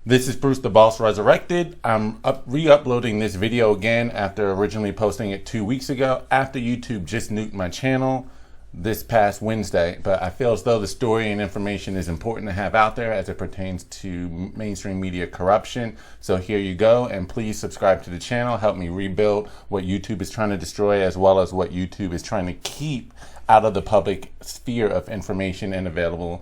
This is Bruce the Boss Resurrected. I'm re-uploading this video again after originally posting it 2 weeks ago after YouTube just nuked my channel this past Wednesday. But I feel as though the story and information is important to have out there as it pertains to mainstream media corruption. So here you go, and please subscribe to the channel. Help me rebuild what YouTube is trying to destroy, as well as what YouTube is trying to keep out of the public sphere of information and available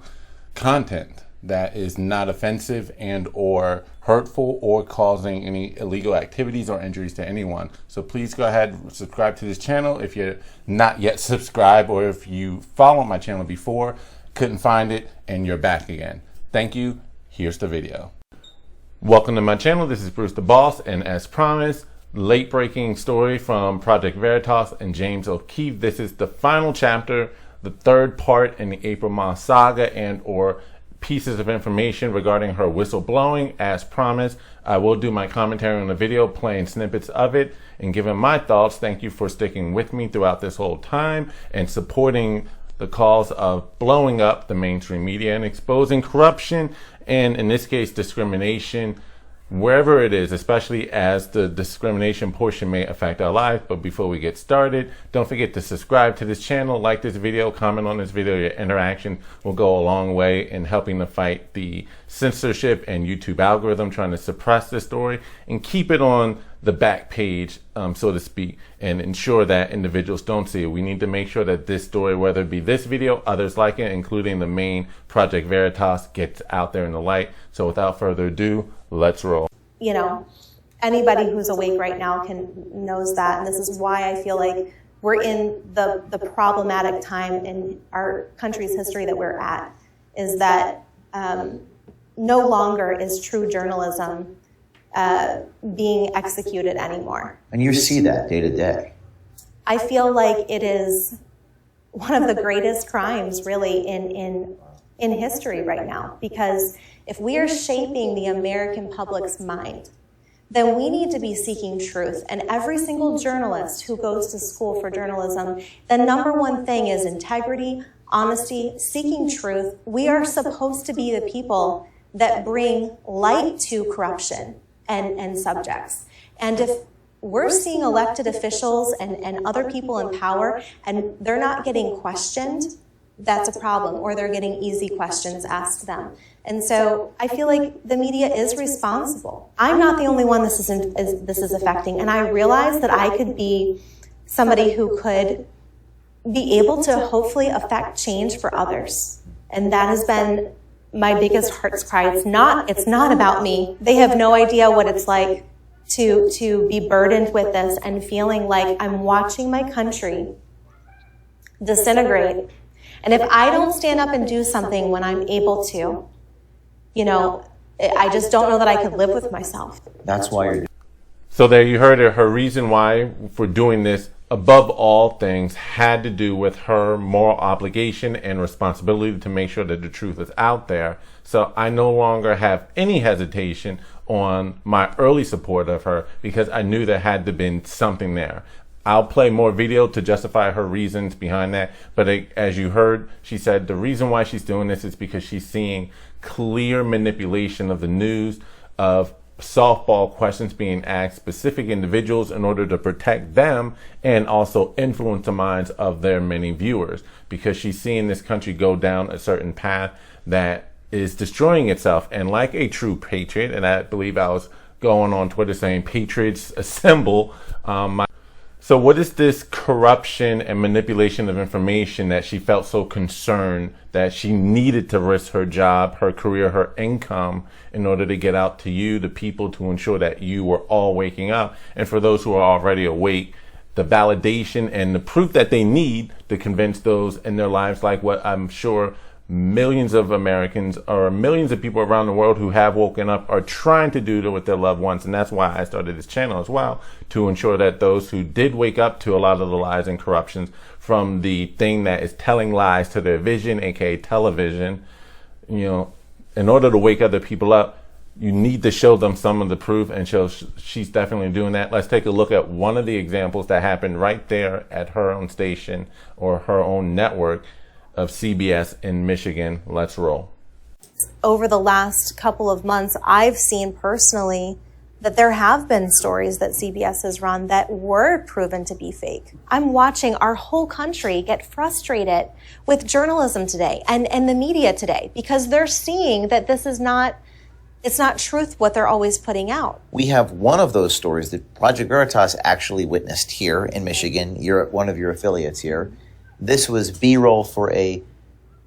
content that is not offensive and or hurtful or causing any illegal activities or injuries to anyone. So please go ahead and subscribe to this channel if you're not yet subscribed, or if you followed my channel before, couldn't find it, and you're back again. Thank you. Here's the video. Welcome to my channel. This is Bruce the Boss, and as promised, late breaking story from Project Veritas and James O'Keefe. This is the final chapter, the third part in the April Moss saga, and or pieces of information regarding her whistleblowing. As promised, I will do my commentary on the video, playing snippets of it and giving my thoughts. Thank you for sticking with me throughout this whole time and supporting the cause of blowing up the mainstream media and exposing corruption and, in this case, discrimination wherever it is, especially as the discrimination portion may affect our lives. But before we get started, don't forget to subscribe to this channel, like this video, comment on this video. Your interaction will go a long way in helping to fight the censorship and YouTube algorithm trying to suppress this story and keep it on the back page, so to speak, and ensure that individuals don't see it. We need to make sure that this story, whether it be this video, others like it, including the main Project Veritas, gets out there in the light. So without further ado, let's roll. You know, anybody who's awake right now knows that, and this is why I feel like we're in the problematic time in our country's history that we're at, is that no longer is true journalism being executed anymore. And you see that day to day. I feel like it is one of the greatest crimes really in history right now, because if we are shaping the American public's mind, then we need to be seeking truth. And every single journalist who goes to school for journalism, the number one thing is integrity, honesty, seeking truth. We are supposed to be the people that bring light to corruption and subjects. And if we're seeing elected officials and other people in power and they're not getting questioned, that's a problem, or they're getting easy questions asked them. And so I feel like the media is responsible. I'm not the only one this is affecting, and I realize that I could be somebody who could be able to hopefully affect change for others. And that has been my biggest heart's cry. It's not about me. They have no idea what it's like to be burdened with this and feeling like I'm watching my country disintegrate. And if I don't stand up and do something when I'm able to, you know, I just don't know that I could live with myself. That's why you're. So there you heard it. Her reason why for doing this, above all things, had to do with her moral obligation and responsibility to make sure that the truth is out there. So I no longer have any hesitation on my early support of her, because I knew there had to been something there. I'll play more video to justify her reasons behind that. But as you heard, she said the reason why she's doing this is because she's seeing clear manipulation of the news, of softball questions being asked specific individuals in order to protect them and also influence the minds of their many viewers, because she's seeing this country go down a certain path that is destroying itself. And like a true patriot, and I believe I was going on Twitter saying patriots assemble, so what is this corruption and manipulation of information that she felt so concerned that she needed to risk her job, her career, her income in order to get out to you, the people, to ensure that you were all waking up? And for those who are already awake, the validation and the proof that they need to convince those in their lives, like what I'm sure millions of Americans or millions of people around the world who have woken up are trying to do with their loved ones. And that's why I started this channel as well, to ensure that those who did wake up to a lot of the lies and corruptions from the thing that is telling lies to their vision, aka television, you know, in order to wake other people up, you need to show them some of the proof, and she's definitely doing that. Let's take a look at one of the examples that happened right there at her own station or her own network of CBS in Michigan. Let's roll. over the last couple of months, I've seen personally that there have been stories that CBS has run that were proven to be fake. I'm watching our whole country get frustrated with journalism today and the media today because they're seeing that this is it's not truth what they're always putting out. We have one of those stories that Project Veritas actually witnessed here in Michigan. You're at one of your affiliates here. This was B-roll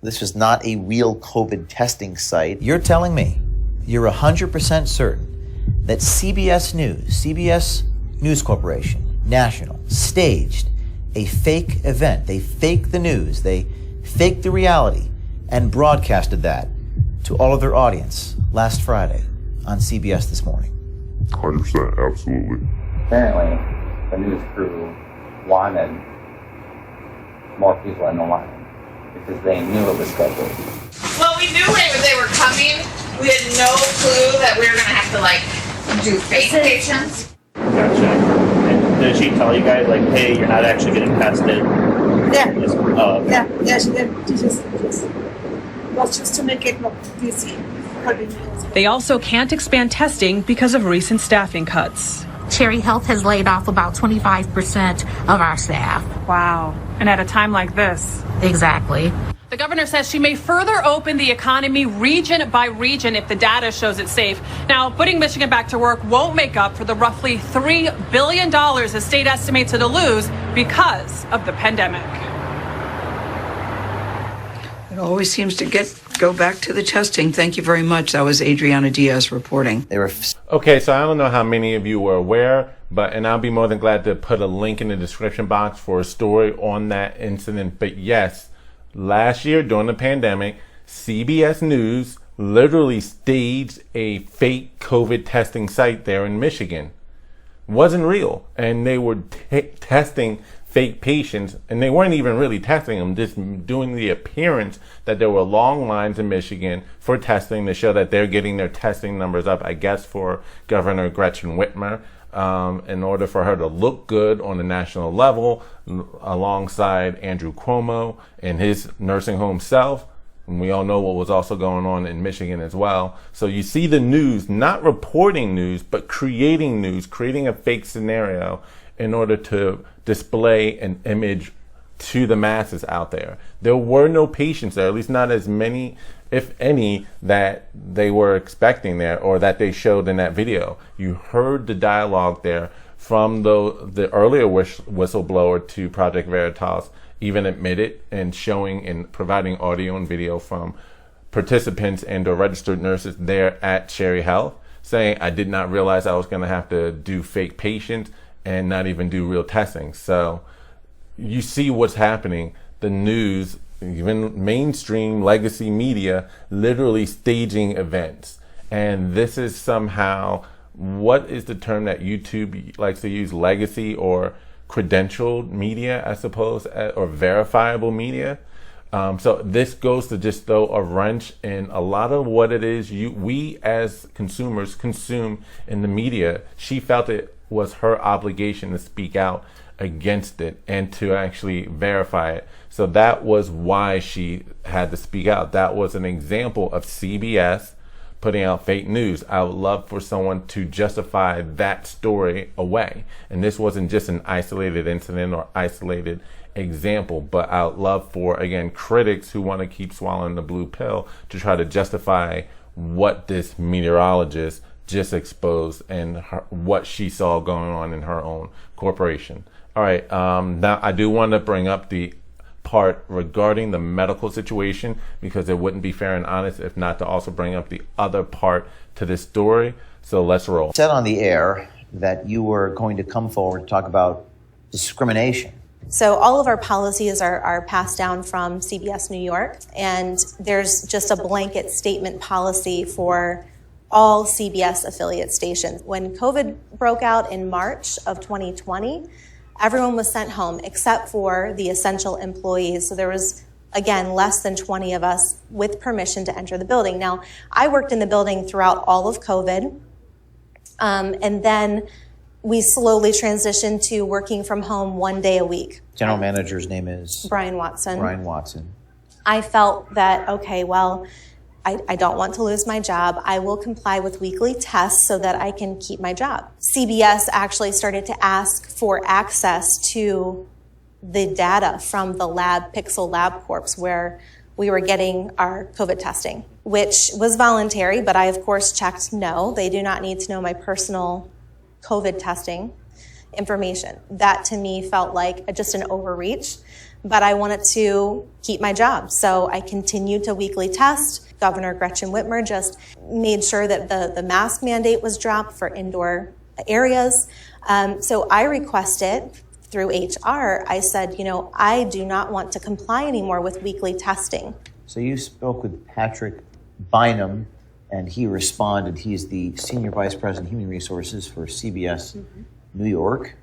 this was not a real COVID testing site. You're telling me you're 100% certain that CBS News Corporation, National, staged a fake event. They faked the news. They faked the reality and broadcasted that to all of their audience last Friday on CBS This Morning. 100%, absolutely. Apparently, the news crew wanted more people in the line because they knew it was scheduled. Well, we knew they were coming. We had no clue that we were going to have to, do fake patients. Gotcha. And did she tell you guys, hey, you're not actually getting tested? Yeah. Okay. Yeah, she did. Just to make it look easy. They also can't expand testing because of recent staffing cuts. Cherry Health has laid off about 25% of our staff. Wow. And at a time like this. Exactly. The governor says she may further open the economy region by region if the data shows it's safe. Now, putting Michigan back to work won't make up for the roughly $3 billion the state estimates it'll lose because of the pandemic. It always seems to go back to the testing. Thank you very much. That was Adriana Diaz reporting. Okay, so I don't know how many of you were aware, and I'll be more than glad to put a link in the description box for a story on that incident. But yes, last year during the pandemic, CBS News literally staged a fake COVID testing site there in Michigan. Wasn't real, and they were testing fake patients, and they weren't even really testing them, just doing the appearance that there were long lines in Michigan for testing to show that they're getting their testing numbers up, I guess, for Governor Gretchen Whitmer, in order for her to look good on the national level alongside Andrew Cuomo and his nursing home self. And we all know what was also going on in Michigan as well. So you see the news not reporting news, but creating news, creating a fake scenario in order to display an image to the masses out there. There were no patients there, at least not as many, if any, that they were expecting there or that they showed in that video. You heard the dialogue there from the earlier whistleblower to Project Veritas even admitted and showing and providing audio and video from participants and or registered nurses there at Cherry Health saying, I did not realize I was going to have to do fake patients and not even do real testing. So you see what's happening. The news, even mainstream legacy media, literally staging events. And this is somehow, what is the term that YouTube likes to use? Legacy or credentialed media, I suppose, or verifiable media. So this goes to just throw a wrench in a lot of what it is we as consumers consume in the media. She felt it was her obligation to speak out against it and to actually verify it. So that was why she had to speak out. That was an example of CBS putting out fake news. I would love for someone to justify that story away. And this wasn't just an isolated incident or isolated example, but I would love for, again, critics who want to keep swallowing the blue pill to try to justify what this meteorologist just exposed and what she saw going on in her own corporation. All right, now I do want to bring up the part regarding the medical situation because it wouldn't be fair and honest if not to also bring up the other part to this story. So let's roll. Said on the air that you were going to come forward to talk about discrimination. So all of our policies are passed down from CBS New York, and there's just a blanket statement policy for all CBS affiliate stations. When COVID broke out in March of 2020, everyone was sent home except for the essential employees. So there was, again, less than 20 of us with permission to enter the building. Now, I worked in the building throughout all of COVID, and then we slowly transitioned to working from home 1 day a week. General manager's name is? Brian Watson. Brian Watson. I felt that, okay, well, I don't want to lose my job. I will comply with weekly tests so that I can keep my job. CBS actually started to ask for access to the data from the lab, Pixel LabCorp, where we were getting our COVID testing, which was voluntary, but I, of course, checked no. They do not need to know my personal COVID testing information. That, to me, felt like just an overreach, but I wanted to keep my job. So I continued to weekly test. Governor Gretchen Whitmer just made sure that the mask mandate was dropped for indoor areas. So I requested through HR, I said, I do not want to comply anymore with weekly testing. So you spoke with Patrick Bynum, and he responded. He's the Senior Vice President of Human Resources for CBS New York.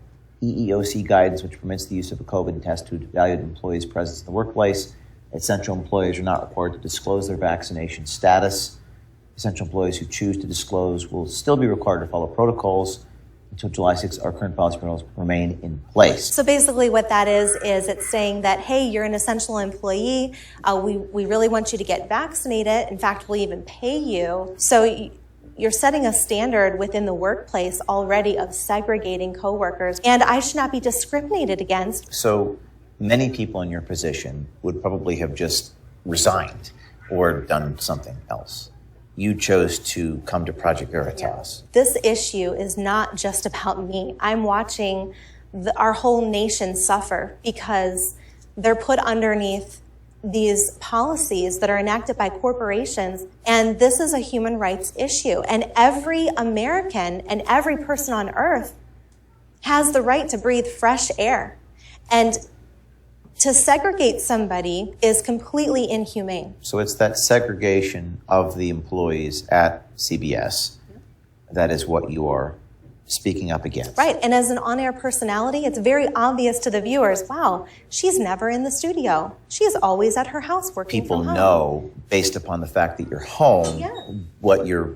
EEOC guidance, which permits the use of a COVID test to evaluate employees' presence in the workplace. Essential employees are not required to disclose their vaccination status. Essential employees who choose to disclose will still be required to follow protocols. Until July 6th, our current policy rules remain in place. So basically what that is it's saying that, hey, you're an essential employee. We really want you to get vaccinated. In fact, we'll even pay you. So you're setting a standard within the workplace already of segregating coworkers, and I should not be discriminated against. So many people in your position would probably have just resigned or done something else. You chose to come to Project Veritas. Yeah. This issue is not just about me. I'm watching our whole nation suffer because they're put underneath these policies that are enacted by corporations, and this is a human rights issue. And every American and every person on earth has the right to breathe fresh air. And to segregate somebody is completely inhumane. So it's that segregation of the employees at CBS that is what you are speaking up against. Right, and as an on-air personality, it's very obvious to the viewers, wow, she's never in the studio. She's always at her house working People from home. know, based upon the fact that you're home, Yeah. what your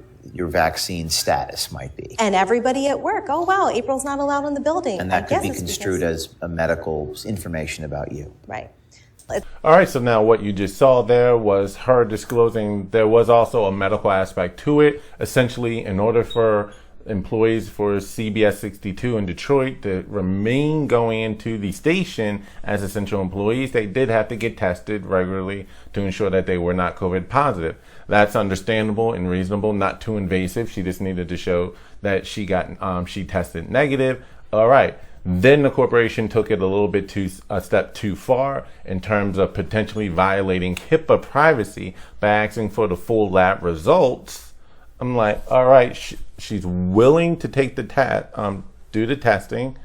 vaccine status might be. And everybody at work, oh wow, April's not allowed in the building. And that I could guess be it's construed because- as a medical information about you. Right. All right, so now what you just saw there was her disclosing there was also a medical aspect to it. Essentially, in order for employees for CBS 62 in Detroit to remain going into the station as essential employees, they did have to get tested regularly to ensure that they were not COVID positive. That's understandable and reasonable, not too invasive. She just needed to show that she tested negative. All right. Then the corporation took it a step too far in terms of potentially violating HIPAA privacy by asking for the full lab results. I'm like, all right, she's willing to take the do the testing,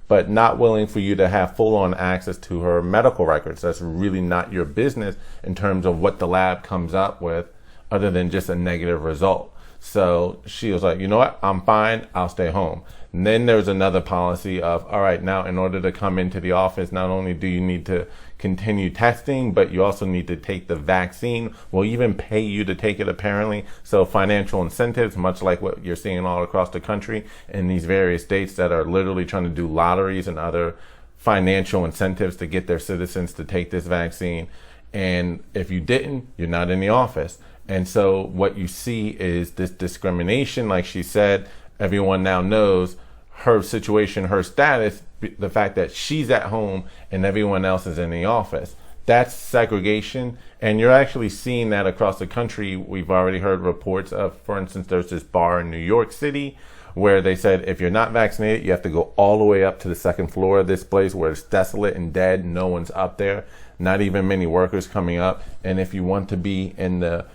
but not willing for you to have full-on access to her medical records. That's really not your business in terms of what the lab comes up with, other than just a negative result. So she was like, you know what, I'm fine, I'll stay home. And then there's another policy of, all right, now in order to come into the office, not only do you need to continue testing, but you also need to take the vaccine. We'll even pay you to take it, apparently. So financial incentives, much like what you're seeing all across the country in these various states that are literally trying to do lotteries and other financial incentives to get their citizens to take this vaccine. And if you didn't, you're not in the office. And so what you see is this discrimination. Like she said, everyone now knows her situation, her status, the fact that she's at home and everyone else is in the office. That's segregation. And you're actually seeing that across the country. We've already heard reports of, for instance, there's this bar in New York City where they said if you're not vaccinated, you have to go all the way up to the second floor of this place where it's desolate and dead. No one's up there, not even many workers coming up. And if you want to be in the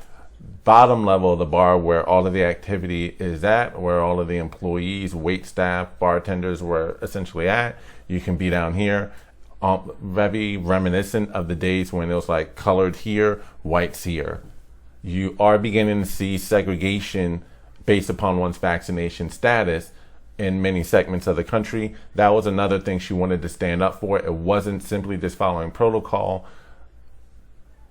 bottom level of the bar where all of the activity is at, where all of the employees, wait staff, bartenders were essentially at, you can be down here. Very reminiscent of the days when it was like colored here, whites here. You are beginning to see segregation based upon one's vaccination status in many segments of the country. That was another thing she wanted to stand up for. It wasn't simply just following protocol,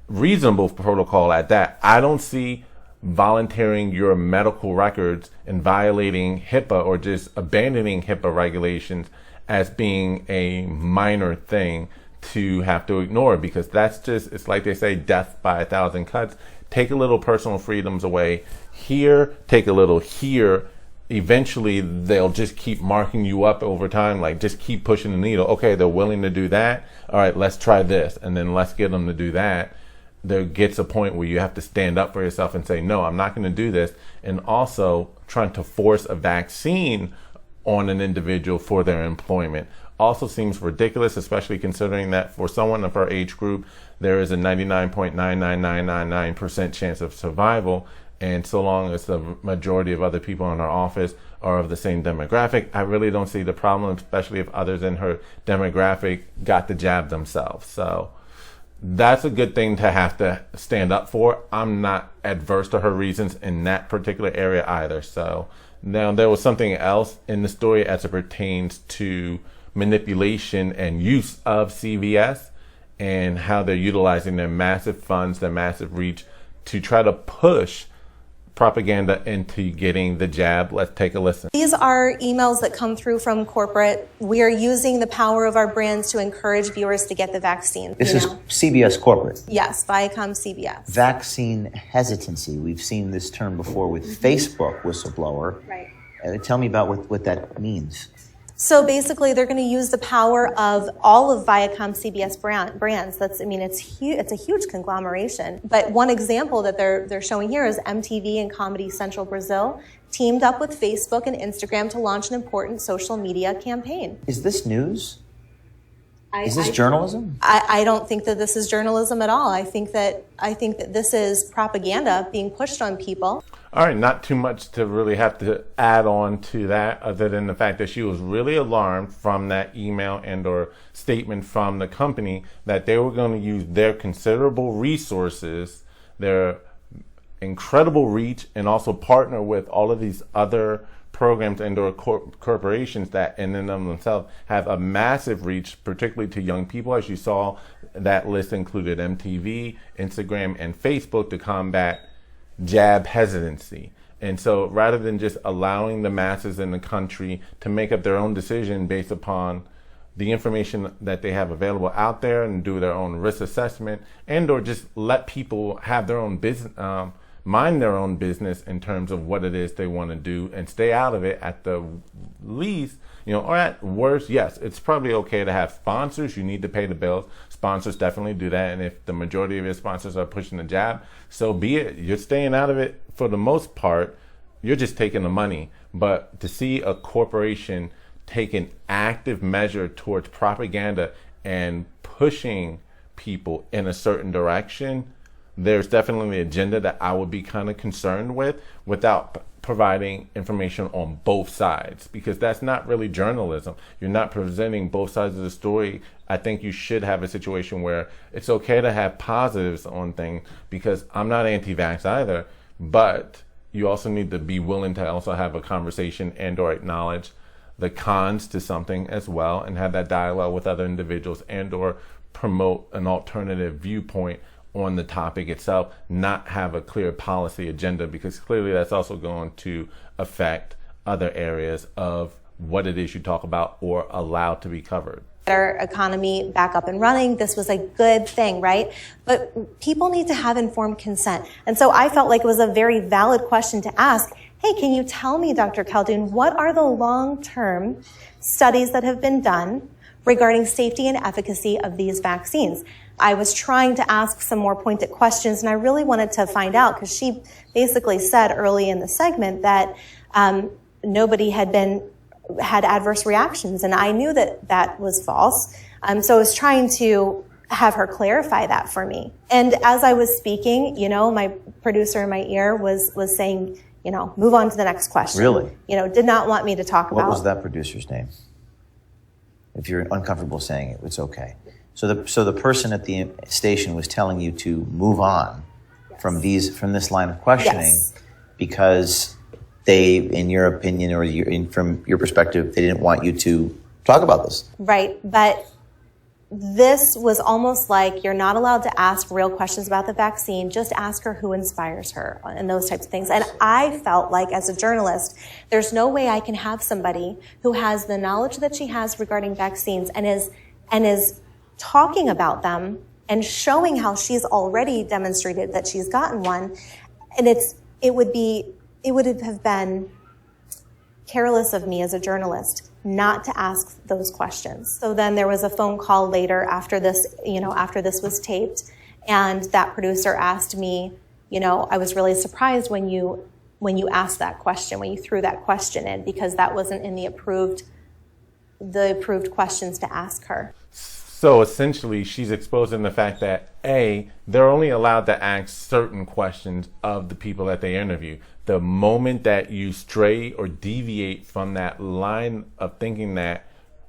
reasonable protocol at that. I don't see volunteering your medical records and violating HIPAA or just abandoning HIPAA regulations as being a minor thing to have to ignore, because that's just, it's like they say, death by 1,000 cuts. take a little personal freedoms away here, take a little here. Eventually, they'll just keep marking you up over time, like just keep pushing the needle. Okay, they're willing to do that. All right, let's try this, and then let's get them to do that. There gets a point where you have to stand up for yourself and say, no, I'm not going to do this. And also trying to force a vaccine on an individual for their employment also seems ridiculous, especially considering that for someone of our age group, there is a 99.99999% chance of survival. And so long as the majority of other people in our office are of the same demographic, I really don't see the problem, especially if others in her demographic got the jab themselves. So that's a good thing to have to stand up for. I'm not adverse to her reasons in that particular area either. So now there was something else in the story as it pertains to manipulation and use of CBS and how they're utilizing their massive funds, their massive reach to try to push propaganda into getting the jab. Let's take a listen. These are emails that come through from corporate. We are using the power of our brands to encourage viewers to get the vaccine. This is CBS corporate. Yes, Viacom CBS. Vaccine hesitancy. We've seen this term before with Facebook whistleblower. Right. Tell me about what that means. So basically, they're going to use the power of all of Viacom CBS brands. It's huge. It's a huge conglomeration. But one example that they're showing here is MTV and Comedy Central Brazil teamed up with Facebook and Instagram to launch an important social media campaign. Is this news? Is this journalism? I don't think that this is journalism at all. I think that this is propaganda being pushed on people. All right, not too much to really have to add on to that, other than the fact that she was really alarmed from that email and or statement from the company that they were going to use their considerable resources, their incredible reach, and also partner with all of these other programs and or corporations that in and of themselves have a massive reach, particularly to young people. As you saw, that list included MTV, Instagram, and Facebook to combat jab hesitancy. And so rather than just allowing the masses in the country to make up their own decision based upon the information that they have available out there and do their own risk assessment and or just let people have their own business, mind their own business in terms of what it is they want to do and stay out of it at the least, or at worst, yes, it's probably okay to have sponsors. You need to pay the bills. Sponsors definitely do that. And if the majority of your sponsors are pushing the jab, so be it. You're staying out of it for the most part. You're just taking the money. But to see a corporation take an active measure towards propaganda and pushing people in a certain direction, there's definitely an agenda that I would be kind of concerned with without providing information on both sides, because that's not really journalism. You're not presenting both sides of the story. I think you should have a situation where it's okay to have positives on things, because I'm not anti-vax either, but you also need to be willing to also have a conversation and or acknowledge the cons to something as well and have that dialogue with other individuals and or promote an alternative viewpoint on the topic itself, not have a clear policy agenda, because clearly that's also going to affect other areas of what it is you talk about or allow to be covered. Our economy back up and running. This was a good thing, right? But people need to have informed consent. And so I felt like it was a very valid question to ask. Hey, can you tell me, Dr. Khaldun, what are the long-term studies that have been done regarding safety and efficacy of these vaccines? I was trying to ask some more pointed questions, and I really wanted to find out, because she basically said early in the segment that nobody had adverse reactions, and I knew that that was false. So I was trying to have her clarify that for me. And as I was speaking, my producer in my ear was saying, move on to the next question. Really? Did not want me to talk about. What was that producer's name? If you're uncomfortable saying it, it's okay. So the person at the station was telling you to move on from this line of questioning because they, in your opinion or from your perspective, they didn't want you to talk about this. Right, but this was almost like you're not allowed to ask real questions about the vaccine. Just ask her who inspires her and those types of things. And I felt like, as a journalist, there's no way I can have somebody who has the knowledge that she has regarding vaccines and is talking about them and showing how she's already demonstrated that she's gotten one. And it would have been careless of me as a journalist not to ask those questions. So then there was a phone call later after this was taped, and that producer asked me, I was really surprised when you asked that question, when you threw that question in, because that wasn't in the approved questions to ask her. So essentially, she's exposing the fact that they're only allowed to ask certain questions of the people that they interview. The moment that you stray or deviate from that line of thinking, that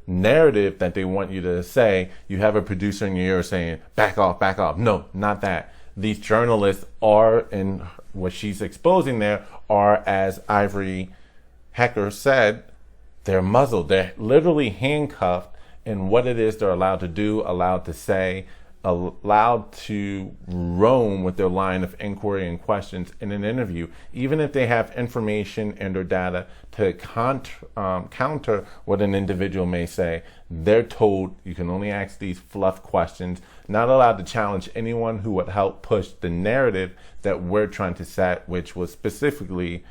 narrative that they want you to say, you have a producer in your ear saying, back off, back off. No, not that. These journalists are, and what she's exposing there are, as Ivory Hecker said, they're muzzled. They're literally handcuffed in what it is they're allowed to do, allowed to say, allowed to roam with their line of inquiry and questions in an interview, even if they have information and or data to counter what an individual may say. They're told you can only ask these fluff questions, not allowed to challenge anyone who would help push the narrative that we're trying to set, which was specifically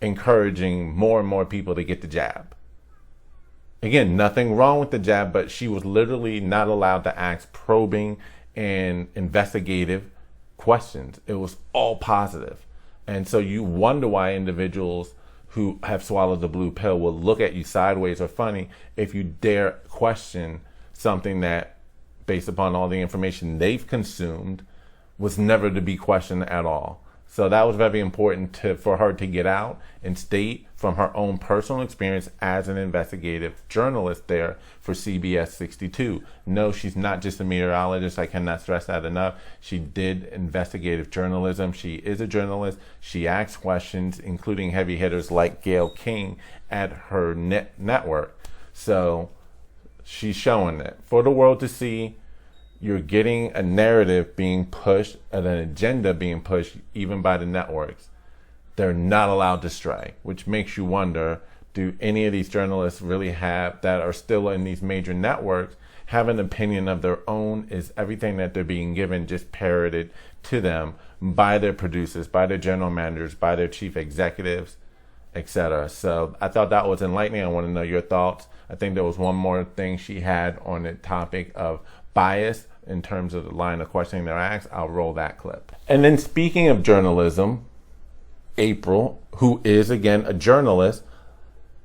encouraging more and more people to get the jab. Again, nothing wrong with the jab, but she was literally not allowed to ask probing and investigative questions. It was all positive. And so you wonder why individuals who have swallowed the blue pill will look at you sideways or funny if you dare question something that, based upon all the information they've consumed, was never to be questioned at all. So that was very important for her to get out and state from her own personal experience as an investigative journalist there for CBS 62. No, she's not just a meteorologist. I cannot stress that enough. She did investigative journalism. She is a journalist. She asks questions, including heavy hitters like Gayle King at her network. So she's showing it for the world to see. You're getting a narrative being pushed and an agenda being pushed even by the networks. They're not allowed to stray, which makes you wonder, do any of these journalists really have, that are still in these major networks, have an opinion of their own? Is everything that they're being given just parroted to them by their producers, by their general managers, by their chief executives, etc.? So I thought that was enlightening. I want to know your thoughts. I think there was one more thing she had on the topic of bias in terms of the line of questioning they're asked. I'll roll that clip. And then, speaking of journalism, April, who is again a journalist,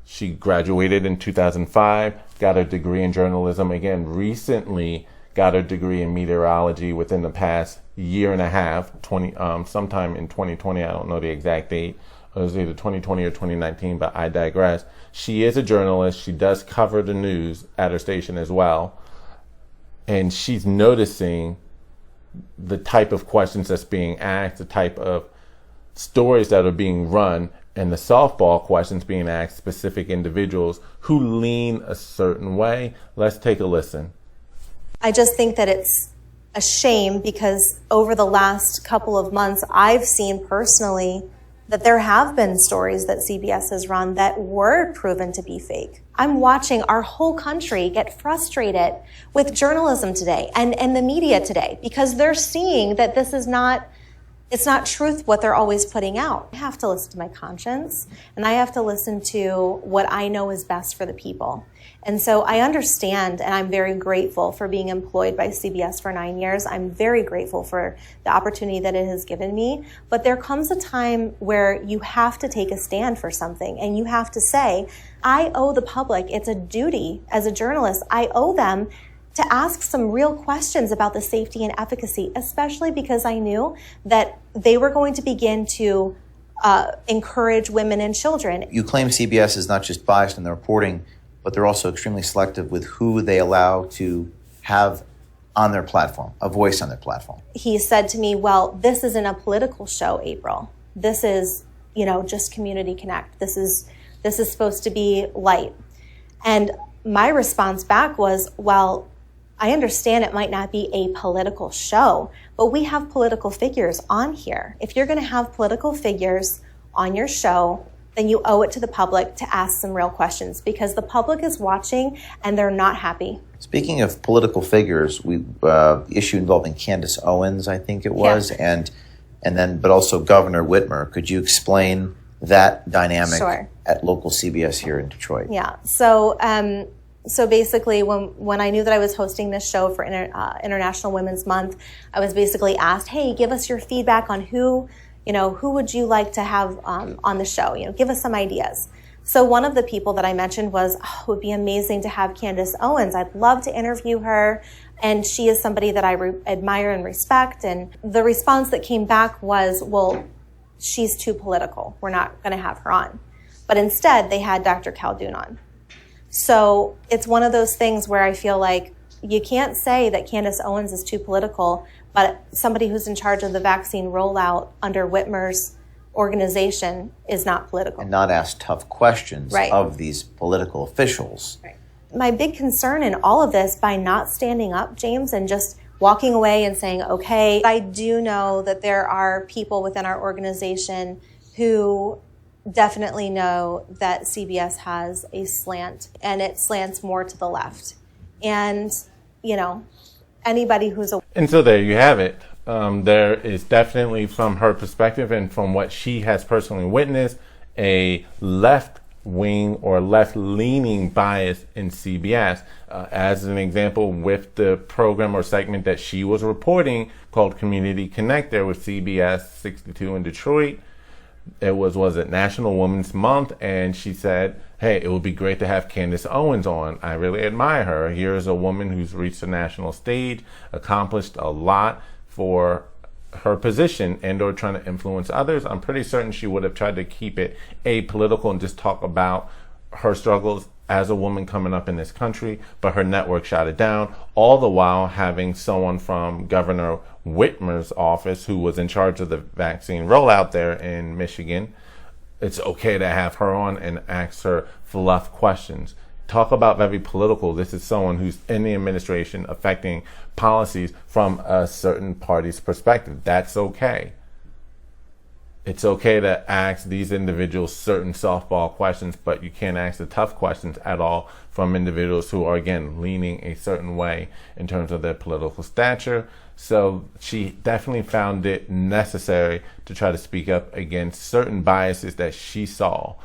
she graduated in 2005, got her degree in journalism, again recently got her degree in meteorology within the past year and a half, sometime in 2020, I don't know the exact date. It was either 2020 or 2019, but I digress. She is a journalist. She does cover the news at her station as well. And she's noticing the type of questions that's being asked, the type of stories that are being run, and the softball questions being asked specific individuals who lean a certain way. Let's take a listen. I just think that it's a shame because over the last couple of months, I've seen personally that there have been stories that CBS has run that were proven to be fake. I'm watching our whole country get frustrated with journalism today and the media today because they're seeing that this is not, it's not truth what they're always putting out. I have to listen to my conscience and I have to listen to what I know is best for the people. And so I understand, and I'm very grateful for being employed by CBS for 9 years. I'm very grateful for the opportunity that it has given me. But there comes a time where you have to take a stand for something, and you have to say, I owe the public, it's a duty as a journalist, I owe them to ask some real questions about the safety and efficacy, especially because I knew that they were going to begin to encourage women and children. You claim CBS is not just biased in their reporting, but they're also extremely selective with who they allow to have on their platform, a voice on their platform. He said to me, well, this isn't a political show, April. This is, just Community Connect. This is supposed to be light. And my response back was, well, I understand it might not be a political show, but we have political figures on here. If you're going to have political figures on your show, then you owe it to the public to ask some real questions, because the public is watching and they're not happy. Speaking of political figures, we issue involving Candace Owens, I think it was, and then but also Governor Whitmer. Could you explain that dynamic at local CBS here in Detroit? Yeah. So basically, when I knew that I was hosting this show for International Women's Month, I was basically asked, "Hey, give us your feedback on who would you like to have on the show? Give us some ideas." So one of the people that I mentioned was, it would be amazing to have Candace Owens. I'd love to interview her. And she is somebody that I admire and respect. And the response that came back was, well, she's too political. We're not going to have her on. But instead, they had Dr. Khaldun on. So it's one of those things where I feel like you can't say that Candace Owens is too political, but somebody who's in charge of the vaccine rollout under Whitmer's organization is not political. And not ask tough questions of these political officials. Right. My big concern in all of this, by not standing up, James, and just walking away and saying, okay, I do know that there are people within our organization who definitely know that CBS has a slant, and it slants more to the left. And, anybody who's a... And so there you have it. There is definitely, from her perspective and from what she has personally witnessed, a left-wing or left-leaning bias in CBS. As an example, with the program or segment that she was reporting called Community Connect there with CBS 62 in Detroit, it was it National Women's Month, and she said, hey, it would be great to have Candace Owens on. I really admire her. Here's a woman who's reached the national stage, accomplished a lot for her position and or trying to influence others. I'm pretty certain she would have tried to keep it apolitical and just talk about her struggles as a woman coming up in this country, but her network shot it down, all the while having someone from Governor Whitmer's office, who was in charge of the vaccine rollout there in Michigan. It's okay to have her on and ask her fluff questions. Talk about very political. This is someone who's in the administration affecting policies from a certain party's perspective. That's okay. It's okay to ask these individuals certain softball questions, but you can't ask the tough questions at all from individuals who are, again, leaning a certain way in terms of their political stature. So she definitely found it necessary to try to speak up against certain biases that she saw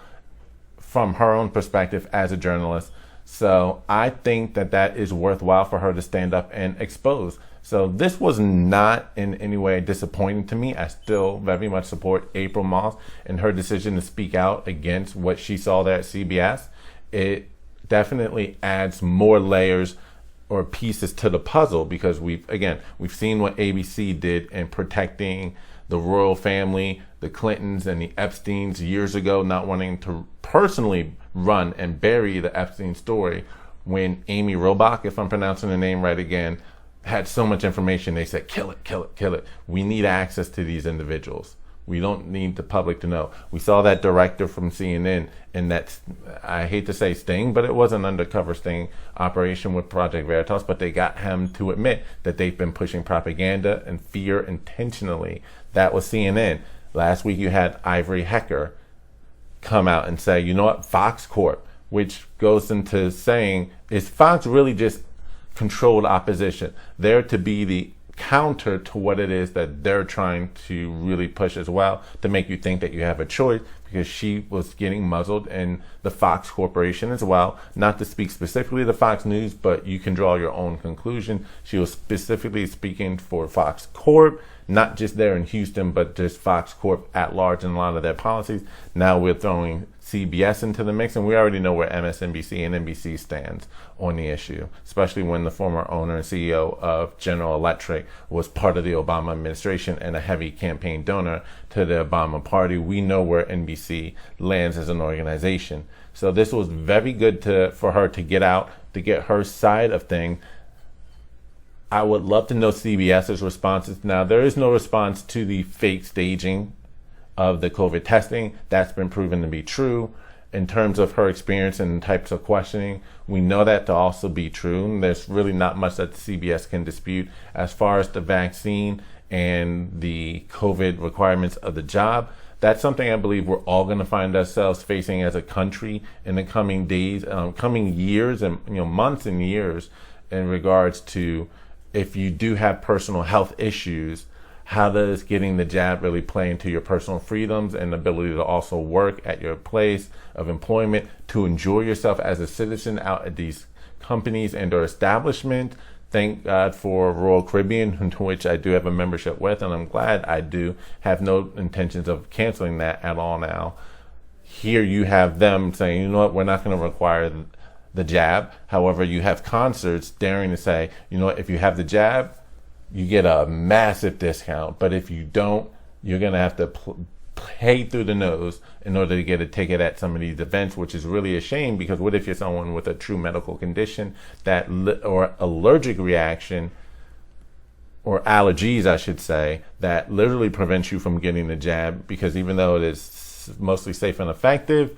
from her own perspective as a journalist. So I think that is worthwhile for her to stand up and expose. So this was not in any way disappointing to me. I still very much support April Moss and her decision to speak out against what she saw there at CBS. It definitely adds more layers or pieces to the puzzle, because we've seen what ABC did in protecting the royal family, the Clintons and the Epsteins years ago, not wanting to personally run and bury the Epstein story, when Amy Robach, if I'm pronouncing the name right again, had so much information. They said, kill it, kill it, kill it. We need access to these individuals. We don't need the public to know. We saw that director from CNN in that, I hate to say sting, but it was an undercover sting operation with Project Veritas, but they got him to admit that they've been pushing propaganda and fear intentionally. That was CNN. Last week you had Ivory Hecker come out and say, you know what, Fox Corp, which goes into saying, is Fox really just controlled opposition? They're to be the counter to what it is that they're trying to really push as well, to make you think that you have a choice, because she was getting muzzled in the Fox Corporation as well. Not to speak specifically to Fox News, but you can draw your own conclusion. She was specifically speaking for Fox Corp, not just there in Houston, but just Fox Corp at large in a lot of their policies. Now we're throwing CBS into the mix, and we already know where MSNBC and NBC stands on the issue, especially when the former owner and CEO of General Electric was part of the Obama administration and a heavy campaign donor to the Obama party. We know where NBC lands as an organization. So this was very good for her to get out, to get her side of things. I would love to know CBS's responses. Now, there is no response to the fake staging of the COVID testing. That's been proven to be true. In terms of her experience and types of questioning, we know that to also be true. And there's really not much that the CBS can dispute as far as the vaccine and the COVID requirements of the job. that's something I believe we're all going to find ourselves facing as a country in the coming days, coming years, and months and years, in regards to if you do have personal health issues, how does getting the jab really play into your personal freedoms and ability to also work at your place of employment, to enjoy yourself as a citizen out at these companies and or establishment. Thank God for Royal Caribbean, into which I do have a membership with, and I'm glad I do have no intentions of canceling that at all now. Here you have them saying, you know what, we're not going to require the jab. However, you have concerts daring to say, you know what, if you have the jab, you get a massive discount, but if you don't, you're going to have to pay through the nose in order to get a ticket at some of these events, which is really a shame, because what if you're someone with a true medical condition that or allergic reaction or allergies, I should say, that literally prevents you from getting the jab, because even though it is mostly safe and effective,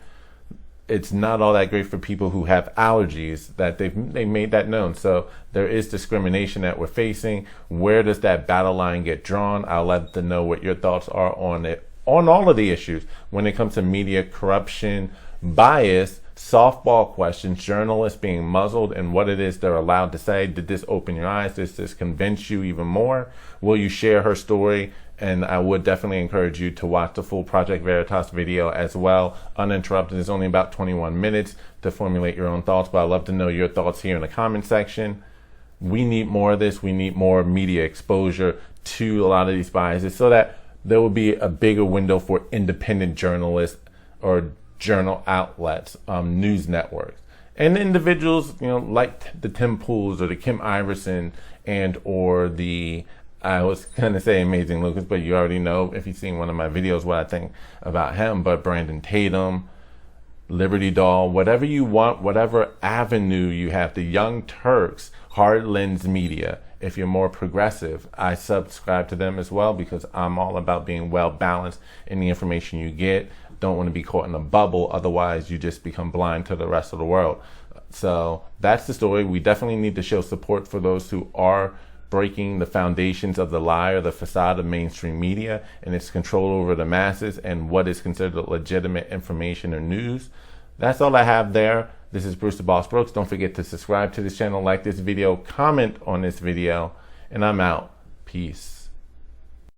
it's not all that great for people who have allergies, that they made that known. So there is discrimination that we're facing. Where does that battle line get drawn? I'll let them know what your thoughts are on it, on all of the issues when it comes to media corruption, bias, softball questions, journalists being muzzled, and what it is they're allowed to say. Did this open your eyes? Does this convince you even more? Will you share her story? And I would definitely encourage you to watch the full Project Veritas video as well, uninterrupted. It's only about 21 minutes to formulate your own thoughts, but I'd love to know your thoughts here in the comment section. We need more of this. We need more media exposure to a lot of these biases so that there will be a bigger window for independent journalists or journal outlets, news networks, and individuals, like the Tim Pools or the Kim Iverson and or the, I was going to say Amazing Lucas, but you already know if you've seen one of my videos what I think about him, but Brandon Tatum, Liberty Doll, whatever you want, whatever avenue you have, the Young Turks, Hard Lens Media. If you're more progressive, I subscribe to them as well, because I'm all about being well balanced in the information you get. Don't want to be caught in a bubble, otherwise you just become blind to the rest of the world. So that's the story. We definitely need to show support for those who are breaking the foundations of the lie or the facade of mainstream media and its control over the masses and what is considered legitimate information or news. That's all I have there. This is Bruce the Boss Brooks. Don't forget to subscribe to this channel, like this video, comment on this video, and I'm out. Peace.